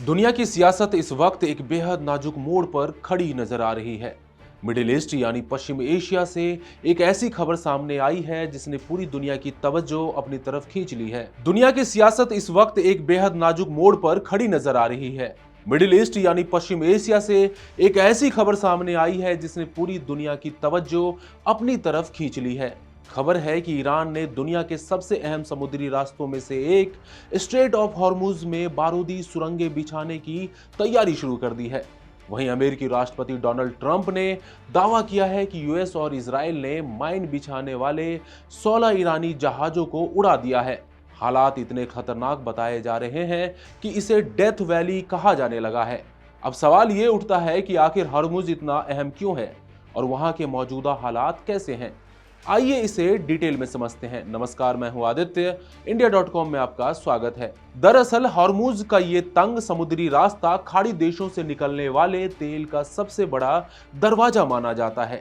दुनिया की सियासत इस वक्त एक बेहद नाजुक मोड़ पर खड़ी नजर आ रही है। मिडिल ईस्ट यानी पश्चिम एशिया से एक ऐसी खबर सामने आई है जिसने पूरी दुनिया की तवज्जो अपनी तरफ खींच ली है। दुनिया की सियासत इस वक्त एक बेहद नाजुक मोड़ पर खड़ी नजर आ रही है। मिडिल ईस्ट यानी पश्चिम एशिया से एक ऐसी खबर सामने आई है जिसने पूरी दुनिया की तवज्जो अपनी तरफ खींच ली है। खबर है कि ईरान ने दुनिया के सबसे अहम समुद्री रास्तों में से एक स्ट्रेट ऑफ हॉर्मुज में बारूदी सुरंगें बिछाने की तैयारी शुरू कर दी है। वहीं अमेरिकी राष्ट्रपति डोनाल्ड ट्रंप ने दावा किया है कि यूएस और इजराइल ने माइन बिछाने वाले 16 ईरानी जहाजों को उड़ा दिया है। हालात इतने खतरनाक बताए जा रहे हैं कि इसे डेथ वैली कहा जाने लगा है। अब सवाल ये उठता है कि आखिर हॉर्मुज इतना अहम क्यों है और वहां के मौजूदा हालात कैसे हैं। आइए इसे डिटेल में समझते हैं। नमस्कार, मैं हूं आदित्य, इंडिया.com में आपका स्वागत है। दरअसल हॉर्मुज का ये तंग समुद्री रास्ता खाड़ी देशों से निकलने वाले तेल का सबसे बड़ा दरवाजा माना जाता है।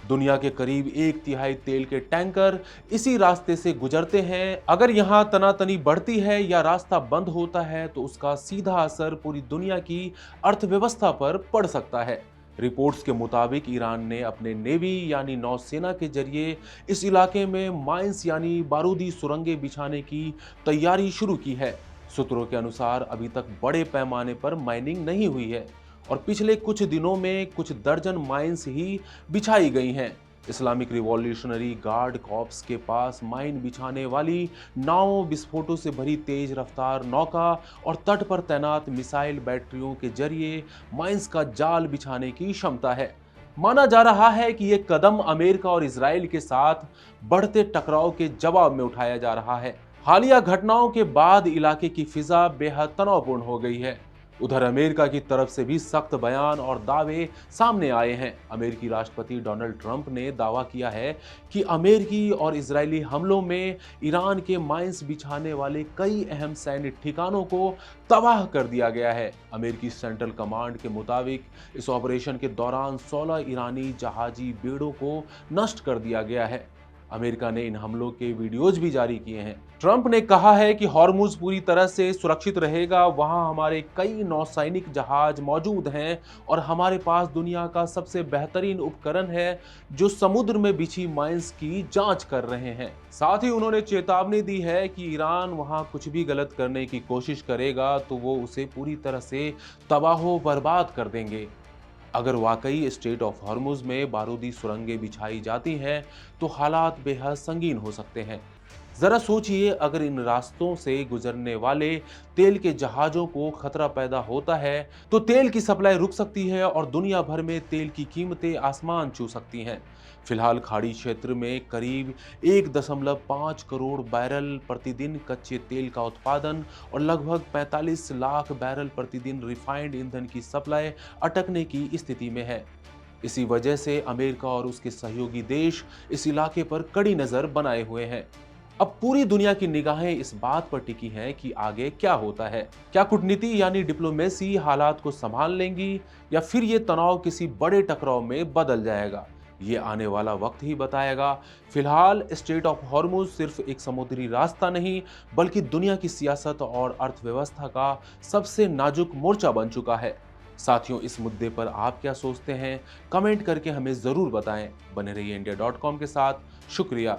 दुनिया के करीब 1/3 तेल के टैंकर इसी रास्ते से गुजरते हैं। अगर यहाँ तनातनी बढ़ती है या रास्ता बंद होता है तो उसका सीधा असर पूरी दुनिया की अर्थव्यवस्था पर पड़ सकता है। रिपोर्ट्स के मुताबिक ईरान ने अपने नेवी यानी नौसेना के जरिए इस इलाके में माइंस यानी बारूदी सुरंगें बिछाने की तैयारी शुरू की है। सूत्रों के अनुसार अभी तक बड़े पैमाने पर माइनिंग नहीं हुई है और पिछले कुछ दिनों में कुछ दर्जन माइंस ही बिछाई गई हैं। इस्लामिक रिवॉल्यूशनरी गार्ड कॉर्प्स के पास माइन बिछाने वाली नावों, विस्फोटों से भरी तेज रफ्तार नौका और तट पर तैनात मिसाइल बैटरियों के जरिए माइंस का जाल बिछाने की क्षमता है। माना जा रहा है कि यह कदम अमेरिका और इजराइल के साथ बढ़ते टकराव के जवाब में उठाया जा रहा है। हालिया घटनाओं के बाद इलाके की फिजा बेहद तनावपूर्ण हो गई है। उधर अमेरिका की तरफ से भी सख्त बयान और दावे सामने आए हैं। अमेरिकी राष्ट्रपति डोनाल्ड ट्रंप ने दावा किया है कि अमेरिकी और इजरायली हमलों में ईरान के माइंस बिछाने वाले कई अहम सैन्य ठिकानों को तबाह कर दिया गया है। अमेरिकी सेंट्रल कमांड के मुताबिक इस ऑपरेशन के दौरान 16 ईरानी जहाजी बेड़ों को नष्ट कर दिया गया है। अमेरिका ने इन हमलों के वीडियोज भी जारी किए हैं। ट्रंप ने कहा है कि हॉर्मुज पूरी तरह से सुरक्षित रहेगा, वहां हमारे कई नौसैनिक जहाज मौजूद हैं और हमारे पास दुनिया का सबसे बेहतरीन उपकरण है जो समुद्र में बिछी माइंस की जांच कर रहे हैं। साथ ही उन्होंने चेतावनी दी है कि ईरान वहां कुछ भी गलत करने की कोशिश करेगा तो वो उसे पूरी तरह से तबाह बर्बाद कर देंगे। अगर वाकई स्ट्रेट ऑफ हॉर्मुज में बारूदी सुरंगें बिछाई जाती हैं तो हालात बेहद संगीन हो सकते हैं। जरा सोचिए, अगर इन रास्तों से गुजरने वाले तेल के जहाजों को खतरा पैदा होता है तो तेल की सप्लाई रुक सकती है और दुनिया भर में तेल की कीमतें आसमान छू सकती हैं। फिलहाल खाड़ी क्षेत्र में करीब 1.5 करोड़ बैरल प्रतिदिन कच्चे तेल का उत्पादन और लगभग 45 लाख बैरल प्रतिदिन रिफाइंड ईंधन की सप्लाई अटकने की स्थिति में है। इसी वजह से अमेरिका और उसके सहयोगी देश इस इलाके पर कड़ी नजर बनाए हुए हैं। अब पूरी दुनिया की निगाहें इस बात पर टिकी हैं कि आगे क्या होता है। क्या कूटनीति यानी डिप्लोमेसी हालात को संभाल लेंगी या फिर ये तनाव किसी बड़े टकराव में बदल जाएगा। ये आने वाला वक्त ही बताएगा। फिलहाल स्ट्रेट ऑफ हॉर्मुज सिर्फ एक समुद्री रास्ता नहीं बल्कि दुनिया की सियासत और अर्थव्यवस्था का सबसे नाजुक मोर्चा बन चुका है। साथियों, इस मुद्दे पर आप क्या सोचते हैं? कमेंट करके हमें जरूर बताएं। बने रहिए इंडिया.com के साथ। शुक्रिया।